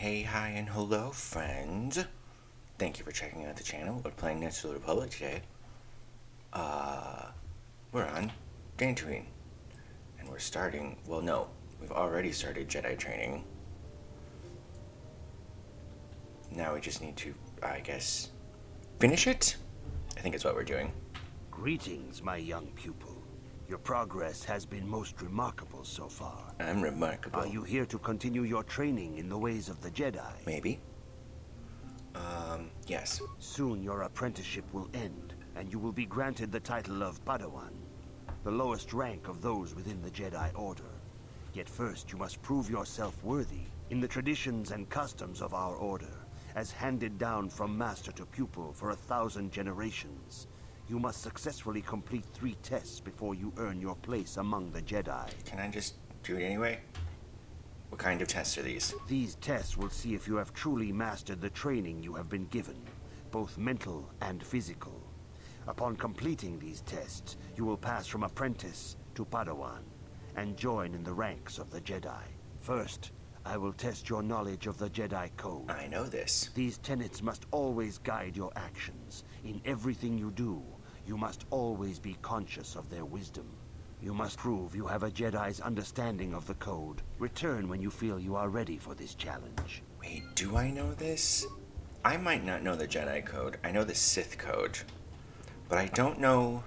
Hey, hi, and hello, friends. Thank you for checking out the channel. We're playing Knights of the Republic today. We're on Dantooine. And we're starting, well, no, we've already started Jedi training. Now we just need to, I guess, finish it? I think it's what we're doing. Greetings, my young pupil. Your progress has been most remarkable so far. I'm remarkable. Are you here to continue your training in the ways of the Jedi? Maybe. Yes. Soon your apprenticeship will end, and you will be granted the title of Padawan, the lowest rank of those within the Jedi Order. Yet first you must prove yourself worthy in the traditions and customs of our Order, as handed down from master to pupil for 1,000 generations. You must successfully complete 3 tests before you earn your place among the Jedi. Can I just do it anyway? What kind of tests are these? These tests will see if you have truly mastered the training you have been given, both mental and physical. Upon completing these tests, you will pass from apprentice to Padawan, and join in the ranks of the Jedi. First, I will test your knowledge of the Jedi Code. I know this. These tenets must always guide your actions. In everything you do, you must always be conscious of their wisdom. You must prove you have a Jedi's understanding of the Code. Return when you feel you are ready for this challenge. Wait, do I know this? I might not know the Jedi Code. I know the Sith Code. But I don't know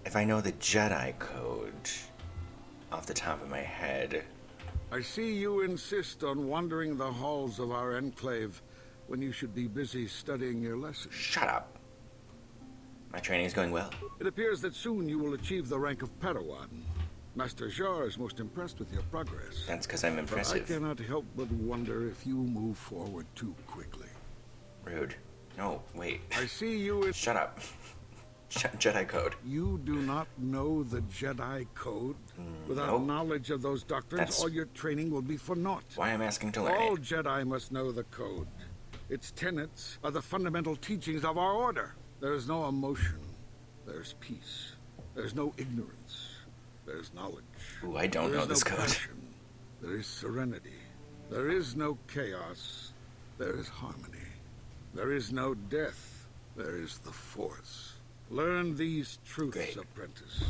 if I know the Jedi Code off the top of my head. I see you insist on wandering the halls of our enclave when you should be busy studying your lessons. Shut up. My training is going well. It appears that soon you will achieve the rank of Padawan. Master Jar is most impressed with your progress. That's because I'm impressive. But I cannot help but wonder if you move forward too quickly. Rude. No, wait. I see you in... Shut up. Jedi Code. You do not know the Jedi Code? Without Nope. knowledge of those doctrines, all your training will be for naught. Why I'm asking to learn All it. Jedi must know the Code. Its tenets are the fundamental teachings of our order. There is no emotion. There's peace. There's no ignorance. There's knowledge. Ooh, I don't know this code. Passion. There is serenity. There is no chaos. There is harmony. There is no death. There is the Force. Learn these truths, Great. apprentice,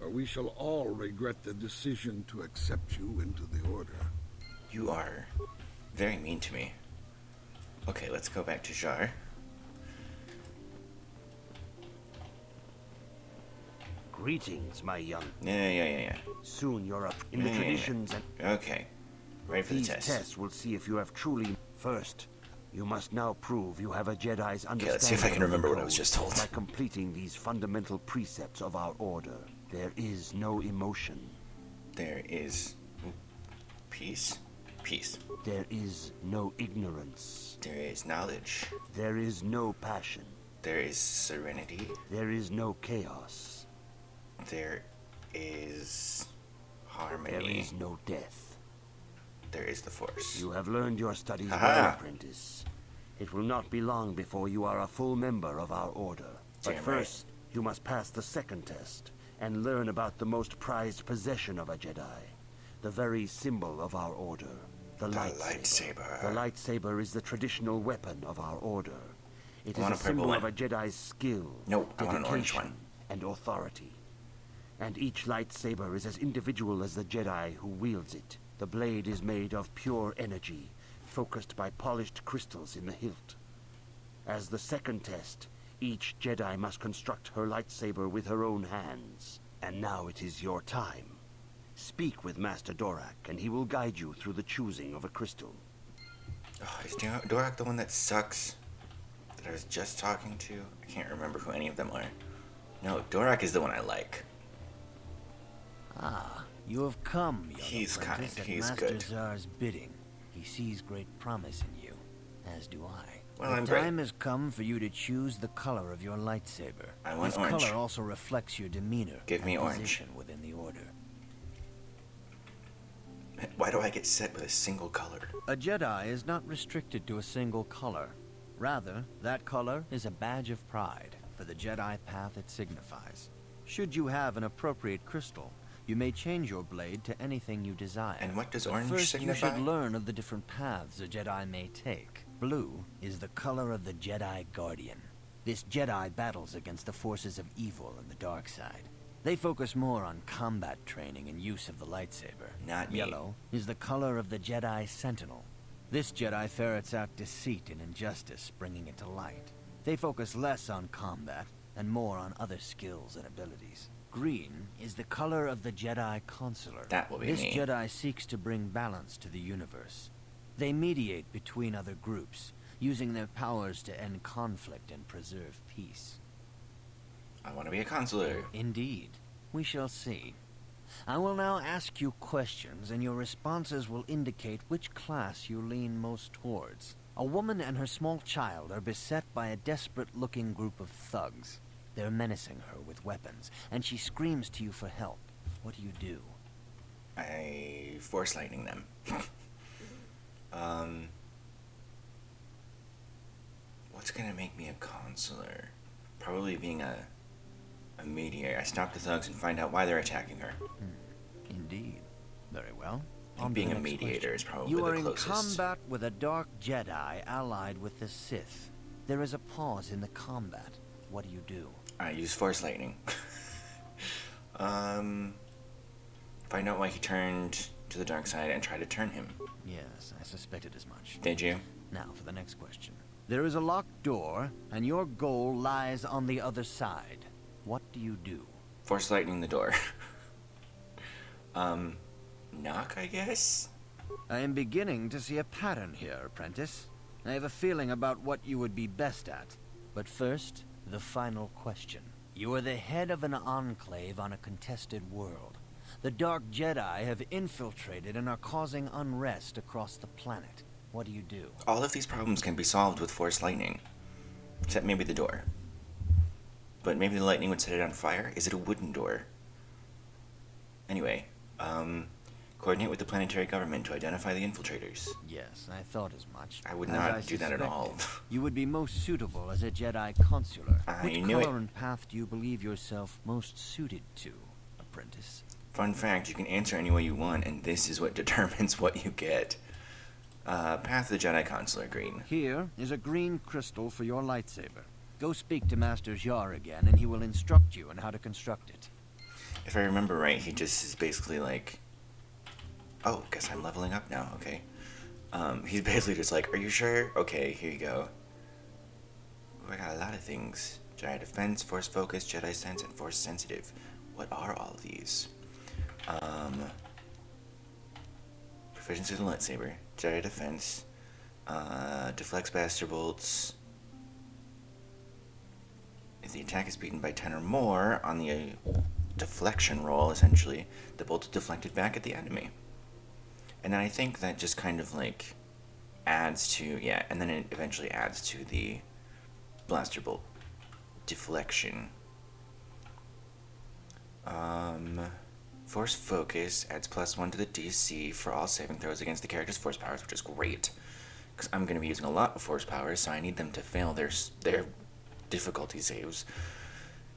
or we shall all regret the decision to accept you into the Order. You are very mean to me. Okay, let's go back to Jar. Greetings, my young. Yeah. Soon you're up in the traditions and... Okay. Ready for the These test. tests will see if you have truly... First, you must now prove you have a Jedi's understanding. Okay, let's see if I can of the remember what I Code was just told. by completing these fundamental precepts of our order. There is no emotion. There is peace. Peace. There is no ignorance. There is knowledge. There is no passion. There is serenity. There is no chaos. There is harmony. There is no death. There is the Force. You have learned your studies Aha. well, apprentice. It will not be long before you are a full member of our order. But Damn first, you must pass the second test and learn about the most prized possession of a Jedi, the very symbol of our order, the lightsaber. The lightsaber is the traditional weapon of our order. It I is want a a purple symbol one. of a Jedi's skill, Nope, I want an orange dedication, one. and authority. And each lightsaber is as individual as the Jedi who wields it. The blade is made of pure energy, focused by polished crystals in the hilt. As the second test, each Jedi must construct her lightsaber with her own hands. And now it is your time. Speak with Master Dorak, and he will guide you through the choosing of a crystal. Oh, is Dorak the one that sucks? That I was just talking to? I can't remember who any of them are. No, Dorak is the one I like. Ah, you have come, young He's apprentice, kind, at he's Master good. Zar's bidding. He sees great promise in you, as do I. Well, the I'm great. time has come for you to choose the color of your lightsaber. I want this orange. color also reflects your demeanor Give me and orange. position within the order. Why do I get set with a single color? A Jedi is not restricted to a single color. Rather, that color is a badge of pride for the Jedi path it signifies. Should you have an appropriate crystal, You may change your blade to anything you desire. And what does But orange first, signify? you should learn of the different paths a Jedi may take. Blue is the color of the Jedi Guardian. This Jedi battles against the forces of evil and the dark side. They focus more on combat training and use of the lightsaber. Not me. Yellow is the color of the Jedi Sentinel. This Jedi ferrets out deceit and injustice, bringing it to light. They focus less on combat and more on other skills and abilities. Green is the color of the Jedi Consular. That will be This me. Jedi seeks to bring balance to the universe. They mediate between other groups, using their powers to end conflict and preserve peace. I want to be a consular. Indeed. We shall see. I will now ask you questions, and your responses will indicate which class you lean most towards. A woman and her small child are beset by a desperate-looking group of thugs. They're menacing her with weapons, and she screams to you for help. What do you do? I force lightning them. What's gonna make me a consular? Probably being a mediator. I stop the thugs and find out why they're attacking her. Indeed. Very well. I think On to being the a next mediator question. is probably You are the in closest. combat with a dark Jedi allied with the Sith. There is a pause in the combat. What do you do? I use force lightning. Find out why he turned to the dark side and try to turn him. Yes, I suspected as much. Did you? Now for the next question. There is a locked door, and your goal lies on the other side. What do you do? Force lightning the door. Knock, I guess? I am beginning to see a pattern here, apprentice. I have a feeling about what you would be best at. But first, the final question. You are the head of an enclave on a contested world. The Dark Jedi have infiltrated and are causing unrest across the planet. What do you do? All of these problems can be solved with force lightning. Except maybe the door. But maybe the lightning would set it on fire? Is it a wooden door? Anyway, coordinate with the planetary government to identify the infiltrators. Yes, I thought as much. I would As not I do that at all. suspected, You would be most suitable as a Jedi consular. I Which knew it. color and path do you believe yourself most suited to, apprentice? Fun fact, you can answer any way you want, and this is what determines what you get. Path of the Jedi Consular, green. Here is a green crystal for your lightsaber. Go speak to Master Jar again, and he will instruct you on how to construct it. If I remember right, he just is basically like... Oh, guess I'm leveling up now, okay. He's basically just like, are you sure? Okay, here you go. Ooh, I got a lot of things. Jedi Defense, Force Focus, Jedi Sense, and Force Sensitive. What are all of these? Proficiency with the lightsaber, Jedi Defense, deflects Blaster Bolts. If the attack is beaten by 10 or more on the deflection roll, essentially, the bolt is deflected back at the enemy. And then I think that just kind of like adds to, yeah, and then it eventually adds to the Blaster Bolt deflection. Force Focus adds +1 to the DC for all saving throws against the character's force powers, which is great. Because I'm going to be using a lot of force powers, so I need them to fail their difficulty saves.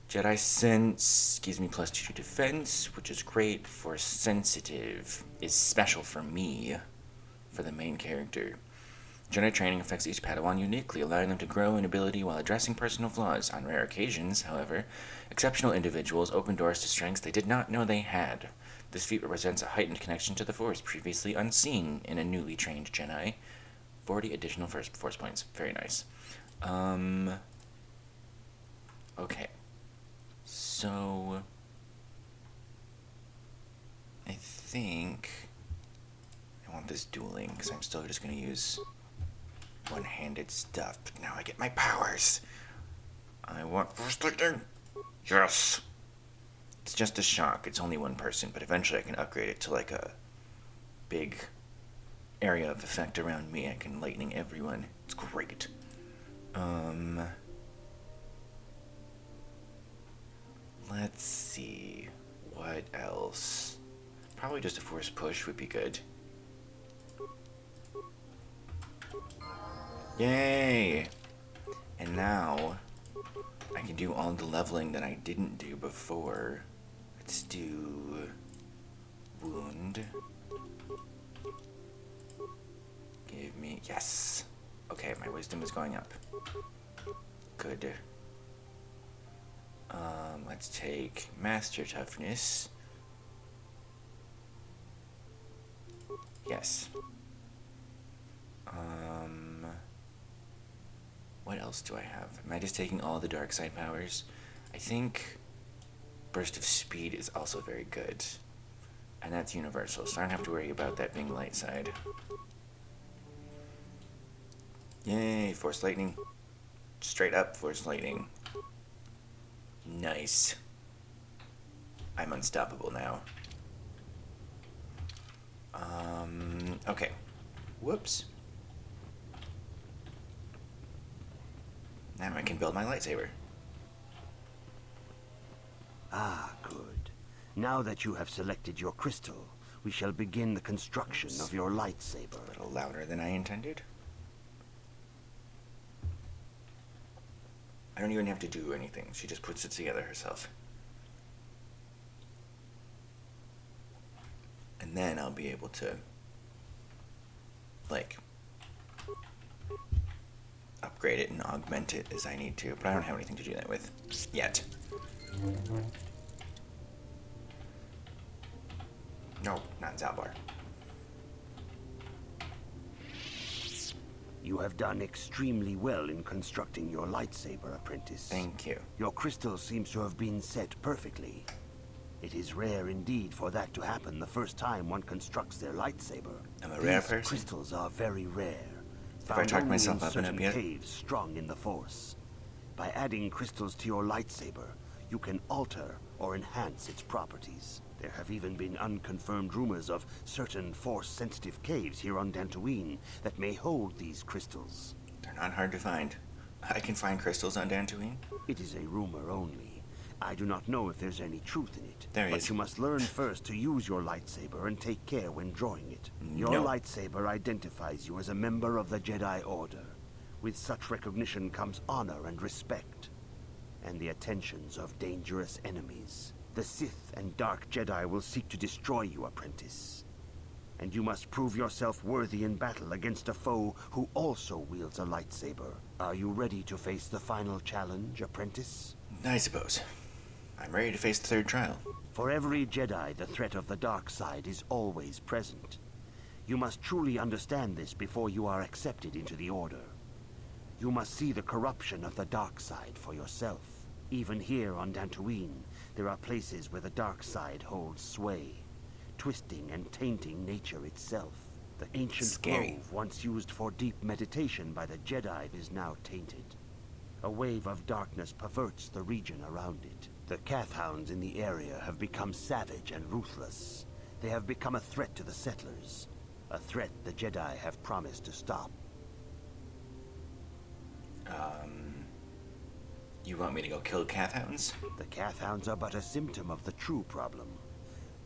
Jedi Sense gives me +2 to defense, which is great. Force Sensitive is special for me, for the main character. Jedi training affects each Padawan uniquely, allowing them to grow in ability while addressing personal flaws. On rare occasions, however, exceptional individuals open doors to strengths they did not know they had. This feat represents a heightened connection to the Force, previously unseen in a newly trained Jedi. 40 additional Force points. Very nice. Okay. So... I think... I want this dueling, because I'm still just going to use one-handed stuff, but now I get my powers. I want Force Lightning. Yes. It's just a shock. It's only one person, but eventually I can upgrade it to like a big area of effect around me. I can lightning everyone. It's great. Let's see. What else? Probably just a force push would be good. Yay! And now, I can do all the leveling that I didn't do before. Let's do wound. Give me... Yes! Okay, my wisdom is going up. Good. Let's take Master Toughness. Yes. What else do I have? Am I just taking all the dark side powers? I think Burst of Speed is also very good. And that's universal, so I don't have to worry about that being light side. Yay, Force Lightning. Straight up Force Lightning. Nice. I'm unstoppable now. Okay. Whoops. Now I can build my lightsaber. Ah, good. Now that you have selected your crystal, we shall begin the construction of your lightsaber. A little louder than I intended. I don't even have to do anything. She just puts it together herself. And then I'll be able to, like, upgrade it and augment it as I need to. But I don't have anything to do that with yet. No, not Zalbar. You have done extremely well in constructing your lightsaber, apprentice. Thank you. Your crystal seems to have been set perfectly. It is rare indeed for that to happen the first time one constructs their lightsaber. I'm a rare These person. crystals are very rare. Have I talked Found myself only in up enough certain yet? caves strong in the Force. By adding crystals to your lightsaber, you can alter or enhance its properties. There have even been unconfirmed rumors of certain Force-sensitive caves here on Dantooine that may hold these crystals. They're not hard to find. I can find crystals on Dantooine. It is a rumor only. I do not know if there's any truth in it. There but is. you must learn first to use your lightsaber and take care when drawing it. Your No. lightsaber identifies you as a member of the Jedi Order. With such recognition comes honor and respect, and the attentions of dangerous enemies. The Sith and Dark Jedi will seek to destroy you, apprentice. And you must prove yourself worthy in battle against a foe who also wields a lightsaber. Are you ready to face the final challenge, apprentice? I suppose. I'm ready to face the third trial. For every Jedi, the threat of the dark side is always present. You must truly understand this before you are accepted into the Order. You must see the corruption of the dark side for yourself. Even here on Dantooine, there are places where the dark side holds sway, twisting and tainting nature itself. The ancient Scary. grove, once used for deep meditation by the Jedi, is now tainted. A wave of darkness perverts the region around it. The Kathhounds in the area have become savage and ruthless. They have become a threat to the settlers, a threat the Jedi have promised to stop. You want me to go kill Kathhounds? The Kathhounds are but a symptom of the true problem.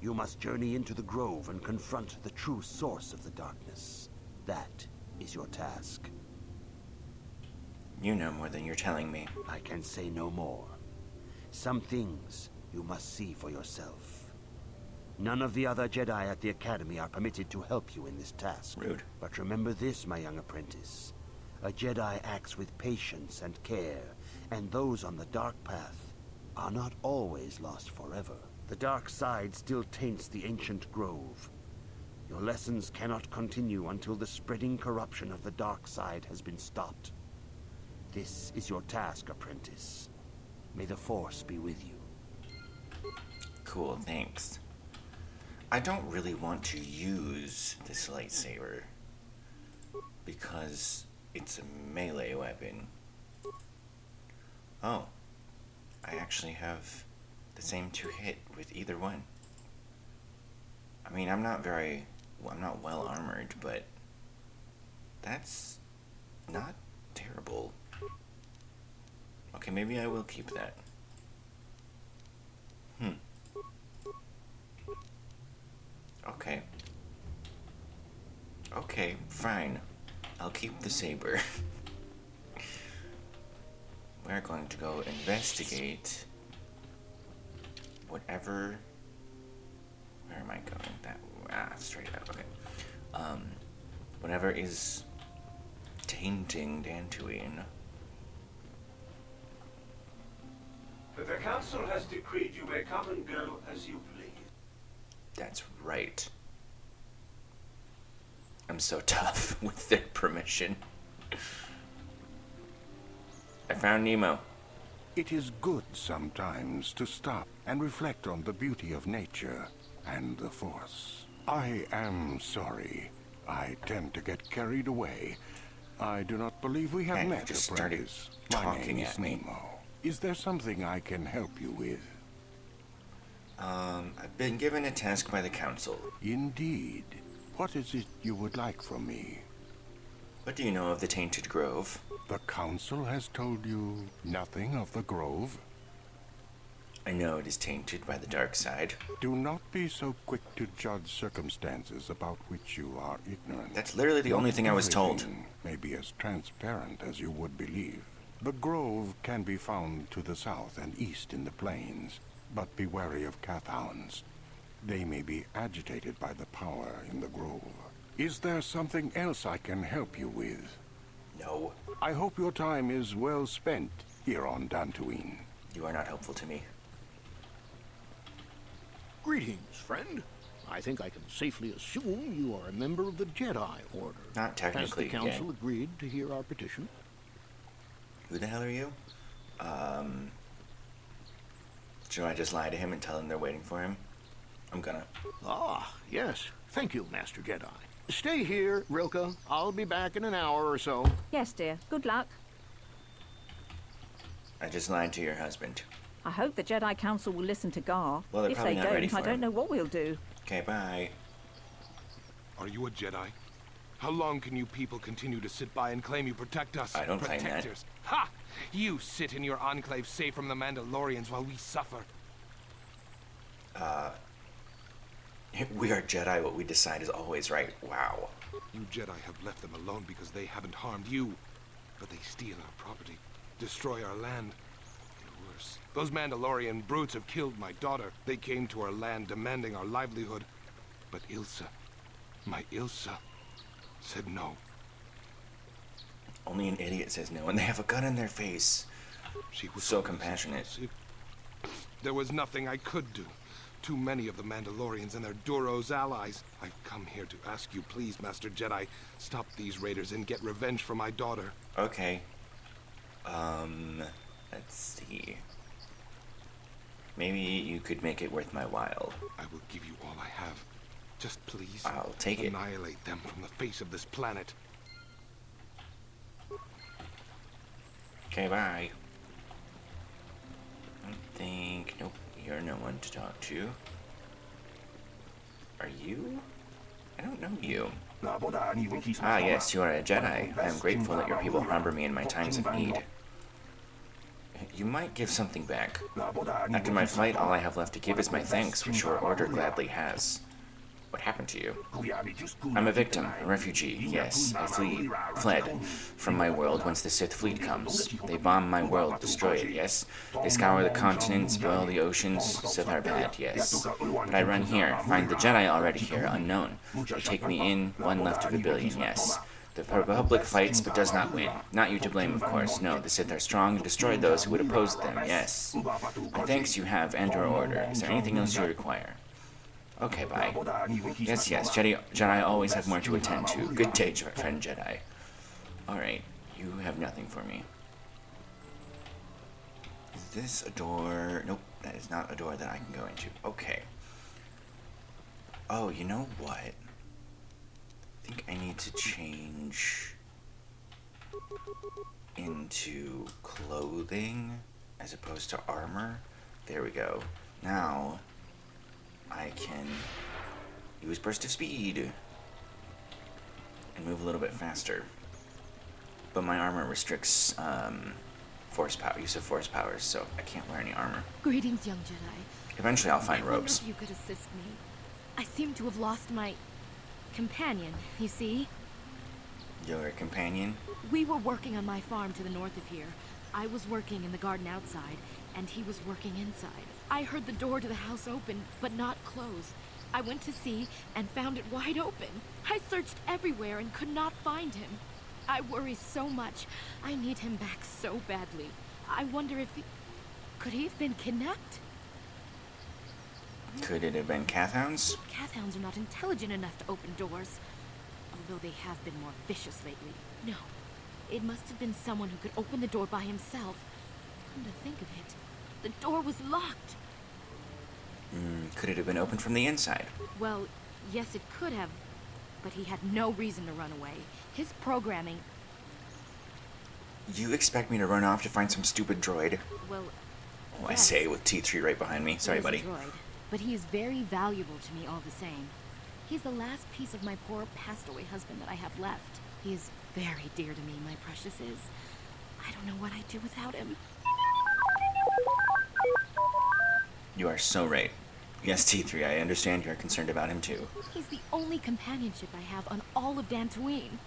You must journey into the grove and confront the true source of the darkness. That is your task. You know more than you're telling me. I can say no more. Some things you must see for yourself. None of the other Jedi at the Academy are permitted to help you in this task. Rude. But remember this, my young apprentice. A Jedi acts with patience and care, and those on the dark path are not always lost forever. The dark side still taints the ancient grove. Your lessons cannot continue until the spreading corruption of the dark side has been stopped. This is your task, apprentice. May the Force be with you. Cool, thanks. I don't really want to use this lightsaber because it's a melee weapon. Oh, I actually have the same 2-hit with either one. I mean, I'm not well armored, but that's not terrible. Okay, maybe I will keep that. Okay. Okay, fine. I'll keep the saber. We're going to go investigate whatever Where am I going? Straight up. Okay. Whatever is tainting Dantooine. The council has decreed you may come and go as you please. That's right. I'm so tough with their permission. I found Nemo. It is good sometimes to stop and reflect on the beauty of nature and the Force. I am sorry. I tend to get carried away. I do not believe we have Hey, met, just started apprentice. My talking name is at me. Nemo. Is there something I can help you with? I've been given a task by the council. Indeed. What is it you would like from me? What do you know of the Tainted Grove? The council has told you nothing of the grove? I know it is tainted by the dark side. Do not be so quick to judge circumstances about which you are ignorant. That's literally the only thing I was told. Everything may be as transparent as you would believe. The grove can be found to the south and east in the plains, but be wary of Cathounds. They may be agitated by the power in the grove. Is there something else I can help you with? No, I hope your time is well spent here on Dantooine. you are not helpful to me. Greetings, friend. I think I can safely assume you are a member of the Jedi Order. Not technically, Has the council yeah. agreed to hear our petition? Who the hell are you? Should I just lie to him and tell him they're waiting for him? I'm gonna. Ah, yes. Thank you, Master Jedi. Stay here, Rilka. I'll be back in an hour or so. Yes, dear. Good luck. I just lied to your husband. I hope the Jedi Council will listen to Gar. Well, they're if probably they not ready don't, I for don't him. know what we'll do. Okay, bye. Are you a Jedi? How long can you people continue to sit by and claim you protect us? I don't claim that. Protectors. Ha! You sit in your enclave safe from the Mandalorians while we suffer. We are Jedi. What we decide is always right. Wow. You Jedi have left them alone because they haven't harmed you. But they steal our property, destroy our land. And worse, those Mandalorian brutes have killed my daughter. They came to our land demanding our livelihood. But Ilsa, my Ilsa, said no. Only an idiot says no, and they have a gun in their face. She was So always compassionate. impulsive. There was nothing I could do. Too many of the Mandalorians and their Duros allies. I've come here to ask you, please, Master Jedi, stop these raiders and get revenge for my daughter. Okay. Let's see. Maybe you could make it worth my while. I will give you all I have. Just please, I'll take it. annihilate them from the face of this planet. Okay, bye. I don't think... Nope, you're no one to talk to. Are you? I don't know you. Ah, yes, you are a Jedi. I am grateful that your people harbor me in my times of need. You might give something back. After my flight, all I have left to give is my thanks, which your order gladly has. What happened to you? I'm a victim, a refugee, yes. I fled from my world once the Sith fleet comes. They bomb my world, destroy it, yes. They scour the continents, boil the oceans. Sith are bad, yes. But I run here, find the Jedi already here, unknown. They take me in, one left of a billion, yes. The Republic fights but does not win. Not you to blame, of course. No, the Sith are strong and destroy those who would oppose them, yes. My thanks you have and your order. Is there anything else you require? Okay, bye. Yes, yes, Jedi always have more to attend to. Good day, friend Jedi. Alright, you have nothing for me. Is this a door? Nope, that is not a door that I can go into. Okay. Oh, you know what? I think I need to change into clothing as opposed to armor. There we go. Now I can use burst of speed and move a little bit faster. But my armor restricts force power, use of force powers, so I can't wear any armor. Greetings, young Jedi. Eventually I'll find I wonder robes. if you could assist me. I seem to have lost my companion, you see? Your companion? We were working on my farm to the north of here. I was working in the garden outside, and he was working inside. I heard the door to the house open, but not close. I went to see and found it wide open. I searched everywhere and could not find him. I worry so much. I need him back so badly. I wonder if he... Could he have been kidnapped? Could it have been Cathounds? Cathounds are not intelligent enough to open doors. Although they have been more vicious lately. No. It must have been someone who could open the door by himself. Come to think of it, the door was locked. Could it have been opened from the inside? Well, yes, it could have. But he had no reason to run away. His programming... You expect me to run off to find some stupid droid? Well, Oh, I yes, say, with T3 right behind me. Sorry, he is a buddy. droid, but he is very valuable to me all the same. He's the last piece of my poor passed-away husband that I have left. He is very dear to me, my precious is. I don't know what I'd do without him. You are so right. Yes, T3, I understand you're concerned about him too. He's the only companionship I have on all of Dantooine.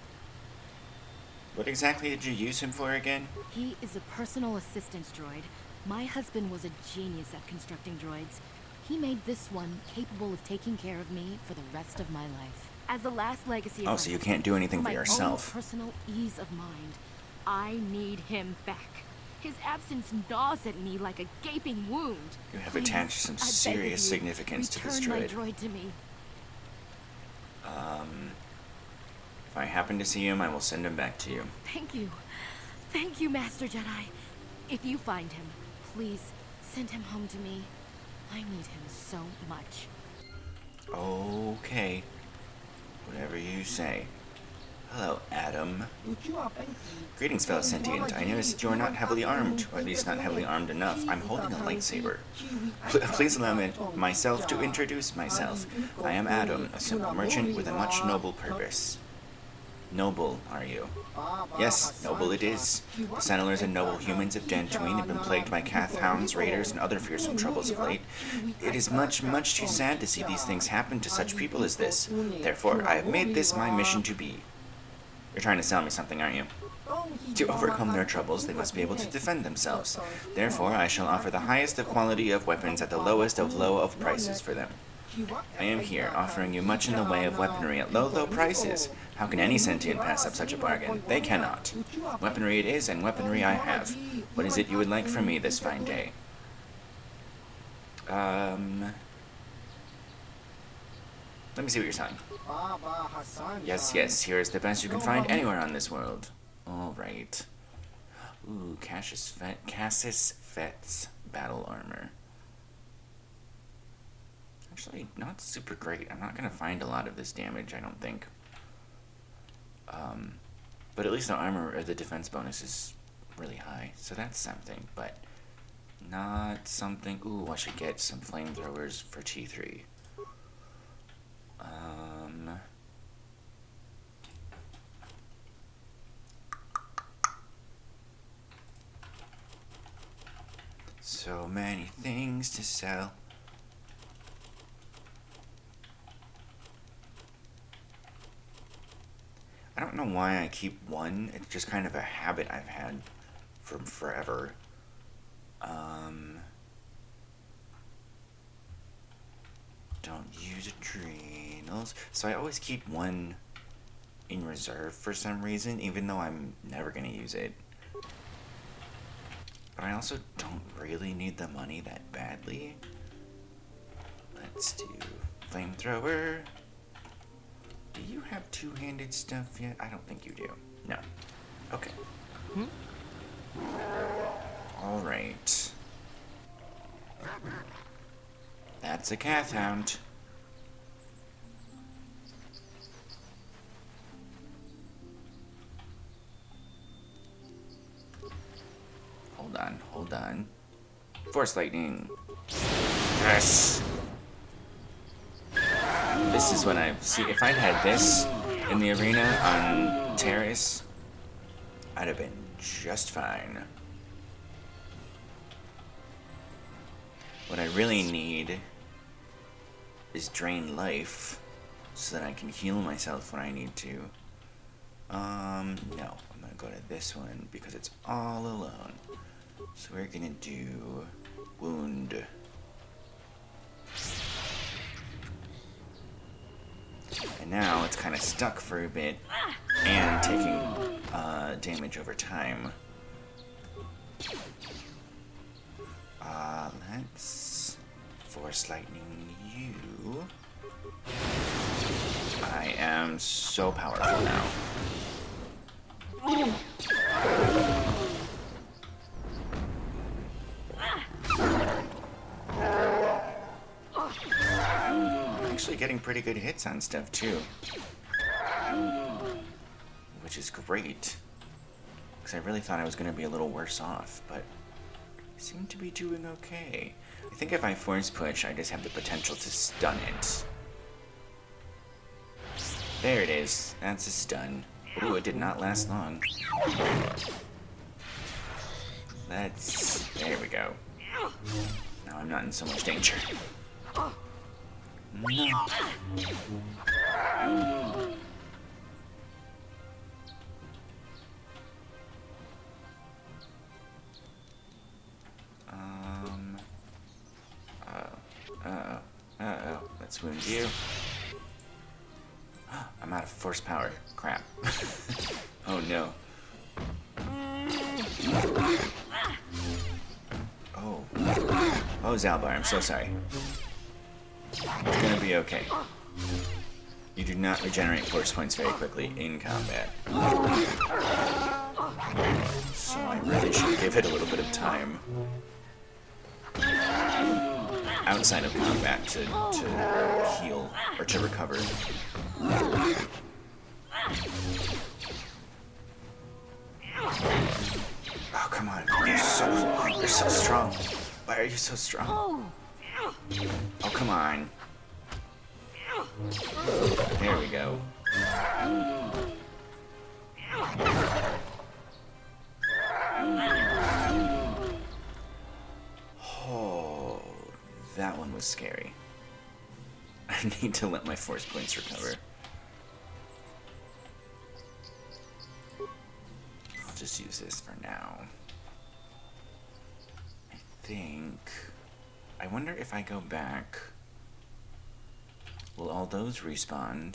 What exactly did you use him for again? He is a personal assistance droid. My husband was a genius at constructing droids. He made this one capable of taking care of me for the rest of my life. As the last legacy of Oh, my so you husband, can't do anything for my yourself. own personal ease of mind, I need him back. His absence gnaws at me like a gaping wound. You have Please, attached some I beg of serious you, significance to this return droid. my droid to me. If I happen to see him, I will send him back to you. Thank you. Thank you, Master Jedi. If you find him, please send him home to me. I need him so much. Okay. Whatever you say. Hello, Adam. Greetings, fellow sentient. I noticed that you are not heavily armed, or at least not heavily armed enough. I'm holding a lightsaber. Please allow me myself to introduce myself. I am Adam, a simple merchant with a much noble purpose. Noble, are you? Yes, noble it is. The settlers and noble humans of Dantooine have been plagued by Cathounds, raiders, and other fearsome troubles of late. It is much, much too sad to see these things happen to such people as this. Therefore, I have made this my mission to be. You're trying to sell me something, aren't you? To overcome their troubles, they must be able to defend themselves. Therefore, I shall offer the highest of quality of weapons at the lowest of low of prices for them. I am here, offering you much in the way of weaponry at low, low prices. How can any sentient pass up such a bargain? They cannot. Weaponry it is, and weaponry I have. What is it you would like from me this fine day? Let me see what you're saying. Yes, yes, here is the best you can find anywhere on this world. Alright. Ooh, Cassis Fett's battle armor. Actually, not super great. I'm not going to find a lot of this damage, I don't think. But at least the armor, or the defense bonus is really high. So that's something, but not something... Ooh, I should get some flamethrowers for T3. So many things to sell. I don't know why I keep one. It's just kind of a habit I've had from forever. Don't use adrenals. So I always keep one in reserve for some reason, even though I'm never going to use it. But I also don't really need the money that badly. Let's do flamethrower. Do you have two-handed stuff yet? I don't think you do. No. Okay. Alright. That's a Cathound. Hold on. Force lightning. Yes! This is what if I'd had this in the arena on Terrace, I'd have been just fine. What I really need is drain life so that I can heal myself when I need to. No, I'm gonna go to this one because it's all alone. So we're gonna do wound. And now it's kind of stuck for a bit and taking damage over time. Let's Force Lightning you. I am so powerful now. I'm actually getting pretty good hits on stuff too. Which is great. Because I really thought I was going to be a little worse off, but I seem to be doing okay. I think if I force push, I just have the potential to stun it. There it is. That's a stun. Ooh, it did not last long. There we go. Now I'm not in so much danger. No. Uh-oh. Let's wound you. I'm out of force power. Crap. Oh no. Oh. Oh, Zalbar, I'm so sorry. It's gonna be okay. You do not regenerate force points very quickly in combat. So I really should give it a little bit of time. Outside of combat to heal or to recover. Oh, come on. You're so strong. Why are you so strong? Oh, come on. There we go. Oh, that one was scary. I need to let my force points recover. I'll just use this for now. I wonder if I go back, will all those respawn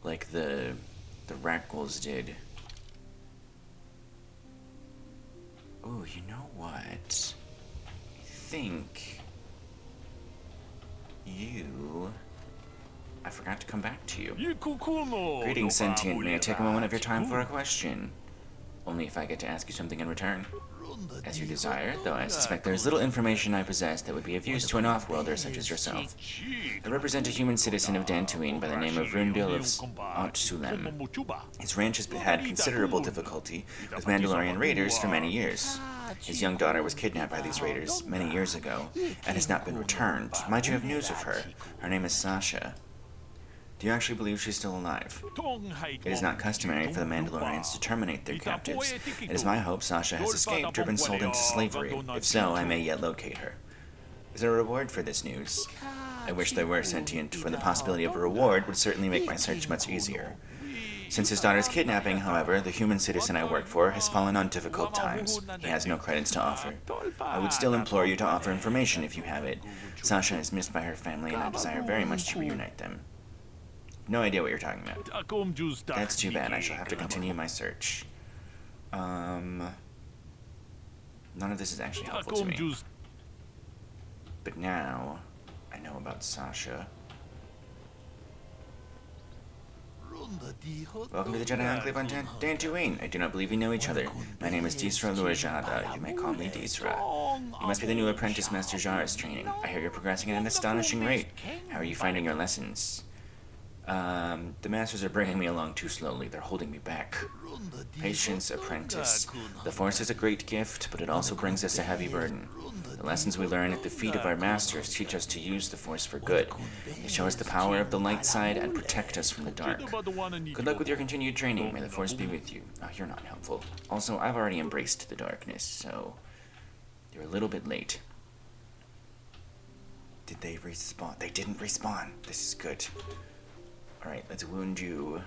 like the Rakghouls did? Oh, you know what? I think I forgot to come back to you. Greetings, sentient. May I take a moment of your time for a question? Only if I get to ask you something in return. As you desire, though I suspect there is little information I possess that would be of use to an off-worlder such as yourself. I represent a human citizen of Dantooine by the name of Rundil of Otsulem. His ranch has had considerable difficulty with Mandalorian raiders for many years. His young daughter was kidnapped by these raiders many years ago and has not been returned. Might you have news of her? Her name is Sasha. Do you actually believe she's still alive? It is not customary for the Mandalorians to terminate their captives. It is my hope Sasha has escaped or been sold into slavery. If so, I may yet locate her. Is there a reward for this news? I wish there were, sentient, for the possibility of a reward would certainly make my search much easier. Since his daughter's kidnapping, however, the human citizen I work for has fallen on difficult times. He has no credits to offer. I would still implore you to offer information if you have it. Sasha is missed by her family and I desire very much to reunite them. No idea what you're talking about. That's too bad. I shall have to continue my search. None of this is actually helpful to me. But now, I know about Sasha. Welcome to the Jedi Enclave on Dantooine. I do not believe we know each other. My name is Disra Lurjada. You may call me Disra. You must be the new apprentice Master Jar is training. I hear you're progressing at an astonishing rate. How are you finding your lessons? The masters are bringing me along too slowly. They're holding me back. Patience, apprentice. The Force is a great gift, but it also brings us a heavy burden. The lessons we learn at the feet of our masters teach us to use the Force for good. They show us the power of the light side and protect us from the dark. Good luck with your continued training. May the Force be with you. Oh, you're not helpful. Also, I've already embraced the darkness, so you're a little bit late. Did they respawn? They didn't respawn. This is good. Alright, let's wound you.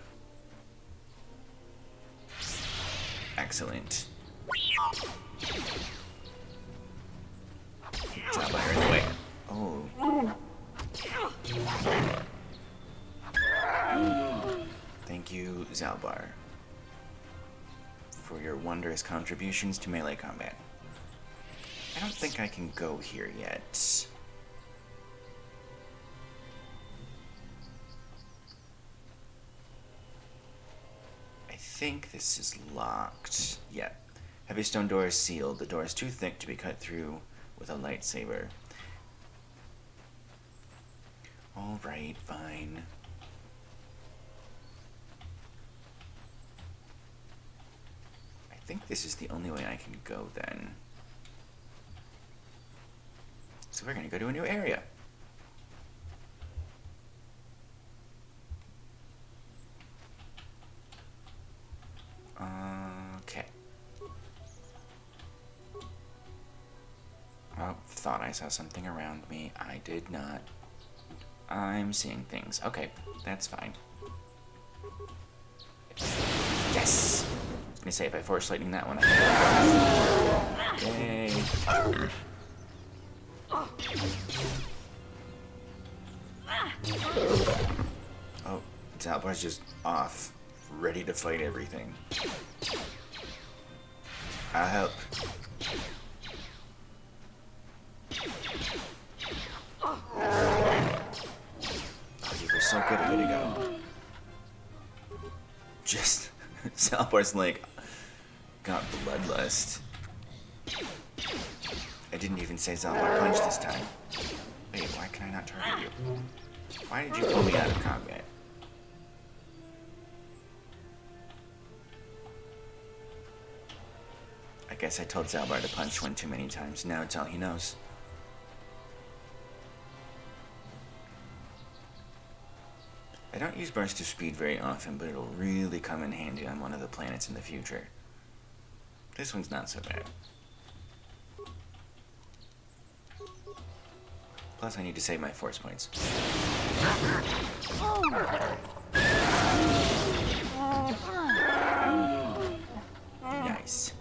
Excellent. Zalbar in the way. Oh. thank you, Zalbar, for your wondrous contributions to melee combat. I don't think I can go here yet. I think this is locked. Yeah. Heavy stone door is sealed. The door is too thick to be cut through with a lightsaber. Alright, fine. I think this is the only way I can go then. So we're gonna go to a new area. Okay. Oh, thought I saw something around me. I did not. I'm seeing things. Okay, that's fine. Yes! I was gonna say, if I force lightning that one, I can. Yay! Oh, Zalbar's just off, ready to fight everything. I'll help. Oh, you were so good a bit ago. Just, Zalbar's like, got bloodlust. I didn't even say Zalbar punch this time. Wait, why can I not target you? Why did you pull me out of combat? I guess I told Zalbar to punch one too many times. Now it's all he knows. I don't use burst of speed very often, but it'll really come in handy on one of the planets in the future. This one's not so bad. Plus, I need to save my force points. Nice.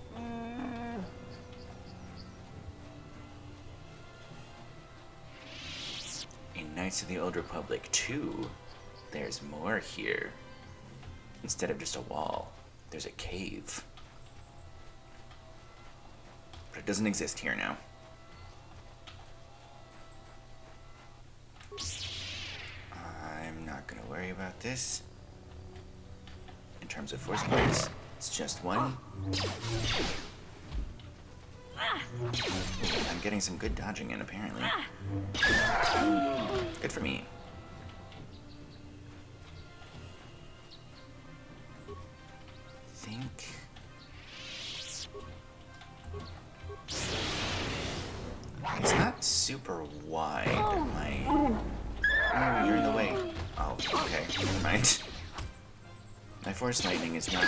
In Knights of the Old Republic 2, there's more here. Instead of just a wall, there's a cave. But it doesn't exist here now. I'm not gonna worry about this. In terms of force points, it's just one. I'm getting some good dodging in, apparently. Good for me. Think. It's not super wide. Oh, you're in the way. Oh, okay. Never mind. My force lightning is not.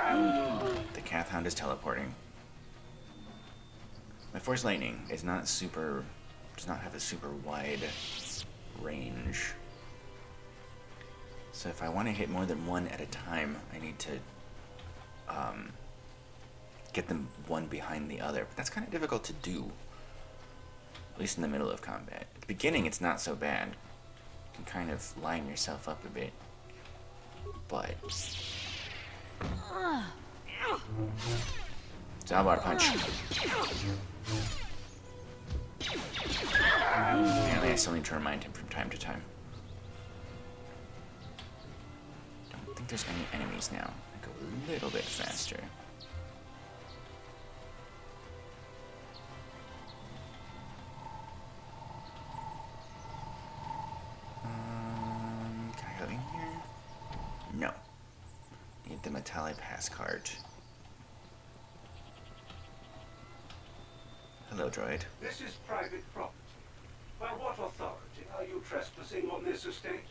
Oh, the Cath Hound is teleporting. My force lightning is not super. Does not have a super wide range. So if I want to hit more than one at a time, I need to get them one behind the other. But that's kind of difficult to do. At least in the middle of combat. At the beginning, it's not so bad. You can kind of line yourself up a bit. But Zalbar punch. Apparently I still need to remind him from time to time. Don't think there's any enemies now. I go a little bit faster. Can I go in here? No. Need the Metalli pass card. Hello, droid. This is private property. By what authority are you trespassing on this estate?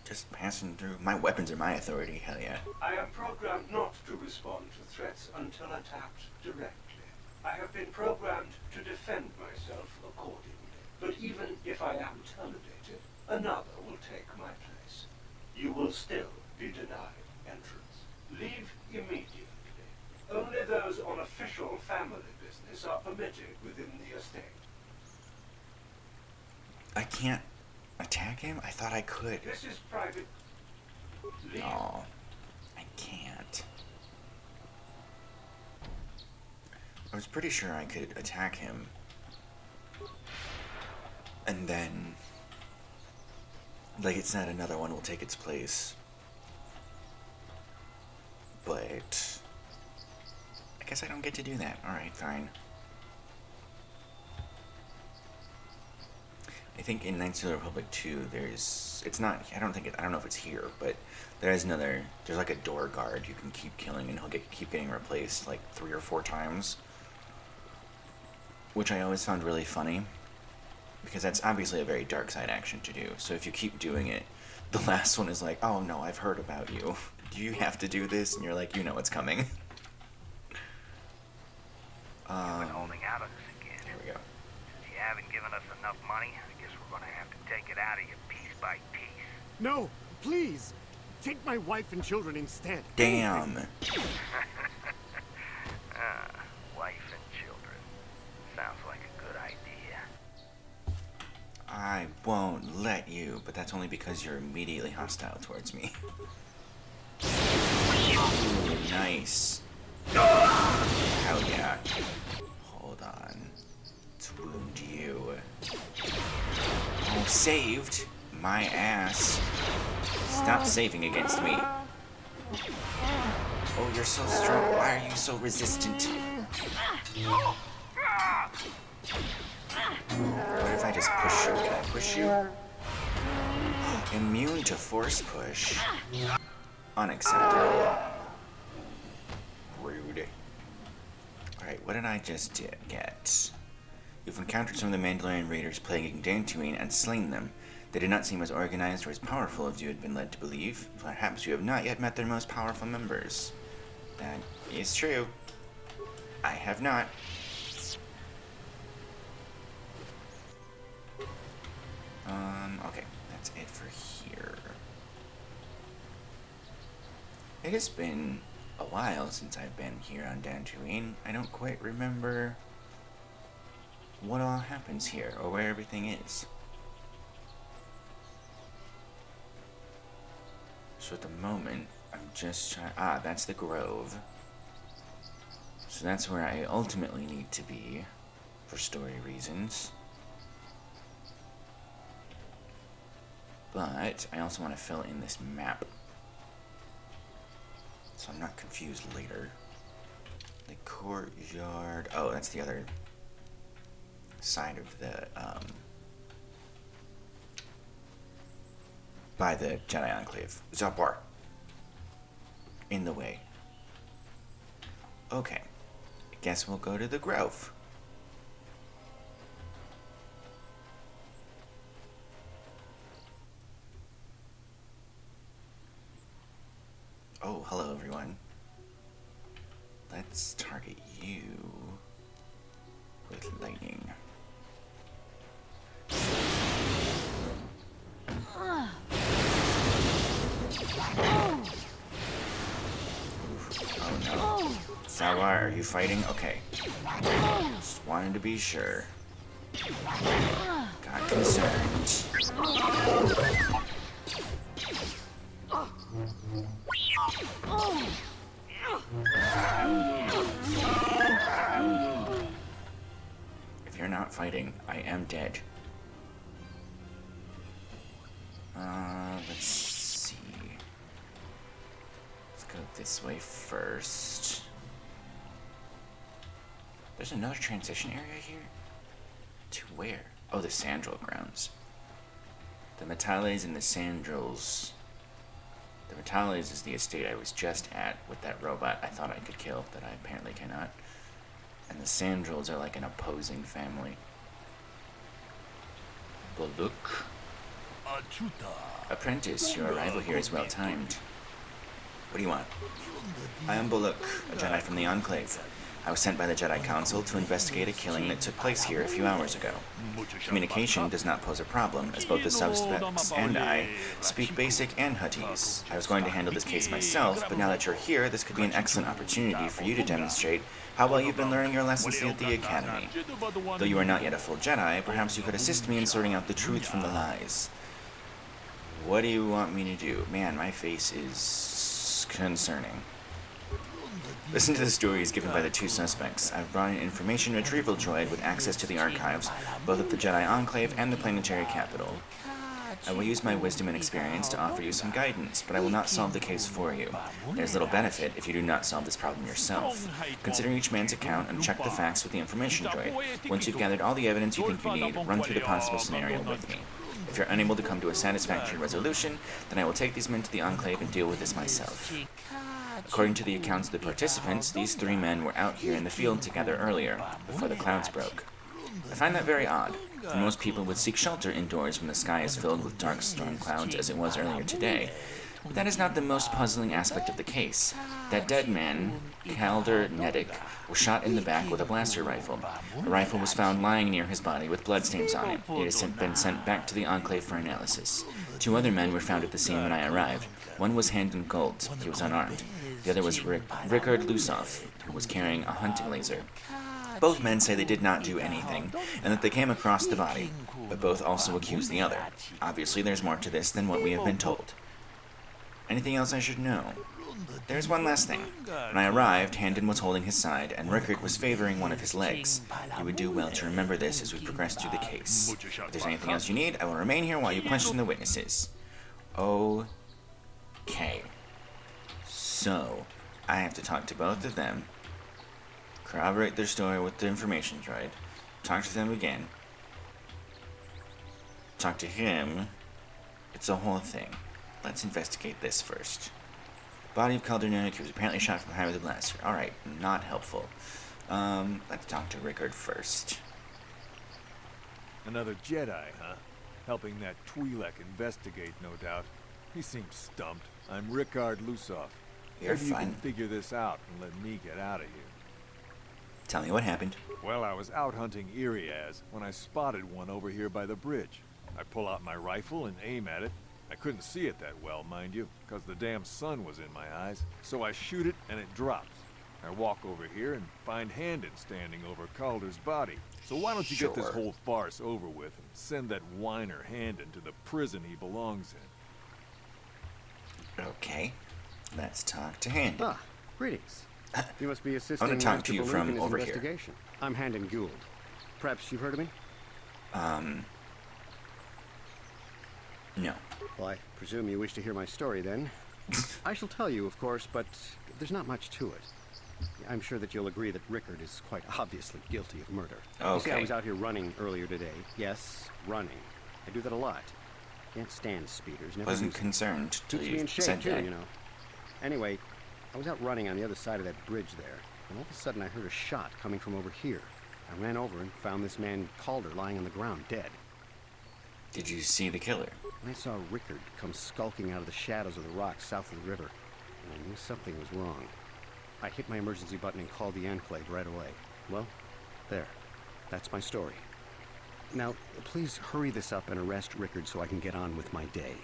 Just passing through. My weapons are my authority, hell yeah. I am programmed not to respond to threats until attacked directly. I have been programmed to defend myself accordingly. But even if I am terminated, another will take my place. You will still be denied entrance. Leave immediately. Only those on official family business are permitted within the estate. I can't attack him? I thought I could. This is private. Leave. Oh, I I was pretty sure I could attack him. And then, like, it's not another one will take its place. But I guess I don't get to do that. Alright, fine. I think in Knights of the Republic 2, it's not, I don't know if it's here, but there's like a door guard you can keep killing and he'll keep getting replaced like 3 or 4 times. Which I always found really funny, because that's obviously a very dark side action to do. So if you keep doing it, the last one is like, oh no, I've heard about you. Do you have to do this? And you're like, you know it's coming. You've been holding out on us again. Here we go. Since you haven't given us enough money, I guess we're gonna have to take it out of you piece by piece. No, please. Take my wife and children instead. Damn. Wife and children. Sounds like a good idea. I won't let you, but that's only because you're immediately hostile towards me. Ooh, nice. Hell yeah. Hold on. Let's wound you. Oh, saved? My ass. Stop saving against me. Oh, you're so strong. Why are you so resistant? What if I just push you? Can I push you? Immune to force push. Unacceptable. Rude. Alright, what did I just get? You've encountered some of the Mandalorian raiders plaguing Dantooine and slain them. They did not seem as organized or as powerful as you had been led to believe. Perhaps you have not yet met their most powerful members. That is true. I have not. Okay, that's it for here. It has been a while since I've been here on Dantooine. I don't quite remember what all happens here or where everything is. So at the moment, I'm just trying. Ah, that's the Grove. So that's where I ultimately need to be for story reasons. But I also want to fill in this map, so I'm not confused later. The courtyard. Oh, that's the other side of the by the Jedi Enclave. Zapar. In the way. Okay. I guess we'll go to the Grove. Oh, hello everyone. Let's target you with lightning. Oh no. Sawar, are you fighting? Okay. Just wanted to be sure. Got concerned. If you're not fighting, I am dead. Let's see. Let's go this way first. There's another transition area here? To where? Oh, the Sandril grounds. The Metales and the Sandrils. The Metales is the estate I was just at with that robot I thought I could kill that I apparently cannot. And the Sandrils are like an opposing family. Buluk. Apprentice, your arrival here is well timed. What do you want? I am Buluk, a Jedi from the Enclave. I was sent by the Jedi Council to investigate a killing that took place here a few hours ago. Communication does not pose a problem, as both the suspects and I speak basic and Huttese. I was going to handle this case myself, but now that you're here, this could be an excellent opportunity for you to demonstrate how well you've been learning your lessons at the Academy. Though you are not yet a full Jedi, perhaps you could assist me in sorting out the truth from the lies. What do you want me to do? Man, my face is concerning. Listen to the stories given by the two suspects. I've brought an information retrieval droid with access to the archives, both of the Jedi Enclave and the planetary capital. I will use my wisdom and experience to offer you some guidance, but I will not solve the case for you. There's little benefit if you do not solve this problem yourself. Consider each man's account and check the facts with the information droid. Once you've gathered all the evidence you think you need, run through the possible scenario with me. If you're unable to come to a satisfactory resolution, then I will take these men to the Enclave and deal with this myself. According to the accounts of the participants, these three men were out here in the field together earlier, before the clouds broke. I find that very odd, for most people would seek shelter indoors when the sky is filled with dark storm clouds as it was earlier today. But that is not the most puzzling aspect of the case. That dead man, Calder Nedic, was shot in the back with a blaster rifle. The rifle was found lying near his body with bloodstains on it. It has been sent back to the Enclave for analysis. 2 other men were found at the scene when I arrived. One was Handon Gold. He was unarmed. The other was Rickard Lusoff, who was carrying a hunting laser. Both men say they did not do anything, and that they came across the body, but both also accuse the other. Obviously, there's more to this than what we have been told. Anything else I should know? There's one last thing. When I arrived, Handon was holding his side, and Rickard was favoring one of his legs. You would do well to remember this as we progress through the case. If there's anything else you need, I will remain here while you question the witnesses. Okay. So, I have to talk to both of them, corroborate their story with the information droid, talk to them again, talk to him. It's a whole thing. Let's investigate this first. Body of Caldernic, who was apparently shot from behind with a blaster. Alright, not helpful. Let's talk to Rickard first. Another Jedi, huh? Helping that Twi'lek investigate, no doubt. He seems stumped. I'm Rickard Lusoff. You're Maybe you fine. can figure this out and let me get out of here. Tell me what happened. Well, I was out hunting Iriaz when I spotted one over here by the bridge. I pull out my rifle and aim at it. I couldn't see it that well, mind you, because the damn sun was in my eyes. So I shoot it and it drops. I walk over here and find Handon standing over Calder's body. So why don't you get this Sure. whole farce over with and send that whiner Handon to the prison he belongs in? Okay. Let's talk to Handon. Ah, greetings. You must be assisting I want to talk Master to you Baloo from in his over here. investigation. I'm Handon Gould. Perhaps you've heard of me? No. Well, I presume you wish to hear my story then. I shall tell you, of course, but there's not much to it. I'm sure that you'll agree that Rickard is quite obviously guilty of murder. You see, I Okay. was out here running earlier today. Yes, running. I do that a lot. Can't stand speeders. Never Wasn't use them. concerned till Keeps me you in shape said too, that. you know. Anyway, I was out running on the other side of that bridge there, and all of a sudden I heard a shot coming from over here. I ran over and found this man Calder lying on the ground, dead. Did you see the killer? And I saw Rickard come skulking out of the shadows of the rocks south of the river, and I knew something was wrong. I hit my emergency button and called the Enclave right away. Well, there. That's my story. Now, please hurry this up and arrest Rickard so I can get on with my day.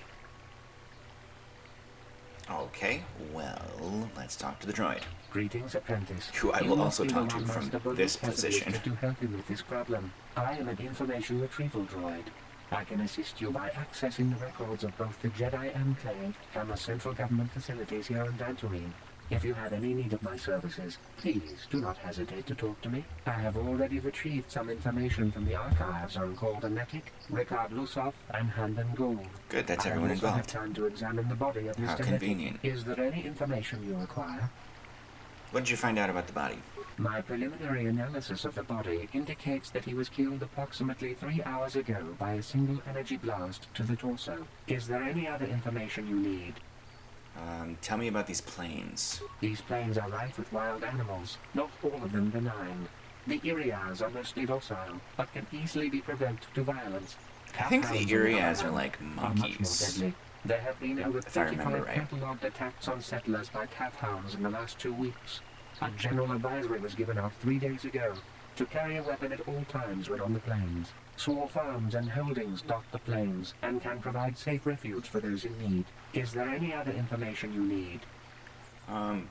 Okay, well, let's talk to the droid. Greetings, apprentice. Who I You will must also be the talk to one from Master Baloo this has position. selected to help you with this problem. I am an information retrieval droid. I can assist you by accessing the records of both the Jedi Enclave and the central government facilities here on Dantooine. If you have any need of my services, please do not hesitate to talk to me. I have already retrieved some information from the archives on Caldernetic, Rickard Lusoff, and Handon Gould. Good, that's everyone I also have involved. time to examine the body of How Mr. convenient. Netic. Is there any information you require? What did you find out about the body? My preliminary analysis of the body indicates that he was killed approximately 3 hours ago by a single energy blast to the torso. Is there any other information you need? Tell me about these planes. These plains are rife with wild animals, not all of them benign. The Iriaz are mostly docile, but can easily be provoked to violence. I think the Cathounds Iriaz are are like much more monkeys. deadly. There have been over If I remember 35 right. catalogued attacks on settlers by cathounds in the last 2 weeks. A general advisory was given out 3 days ago to carry a weapon at all times when on the plains. Small farms and holdings dot the plains and can provide safe refuge for those in need. Is there any other information you need? I'll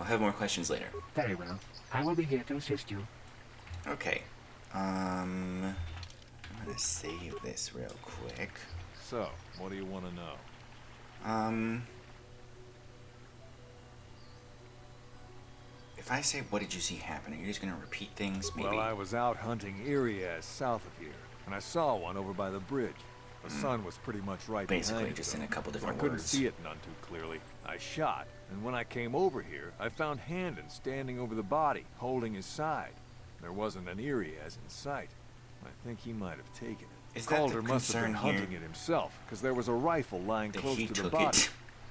have more questions later. Very well. I will be here to assist you. Okay. I'm gonna save this real quick. So, what do you want to know? if I say, what did you see happen, are you just gonna repeat things, maybe? Well, I was out hunting Irias south of here, and I saw one over by the bridge. The sun was pretty much right Basically, behind it, just though, in a couple so different I couldn't words. see it none too clearly. I shot, and when I came over here, I found Handon standing over the body, holding his side. There wasn't an Irias in sight. I think he might have taken it. Is that the Calder must have been concern here? hunting it himself, because there was a rifle lying That close he to the took body. it.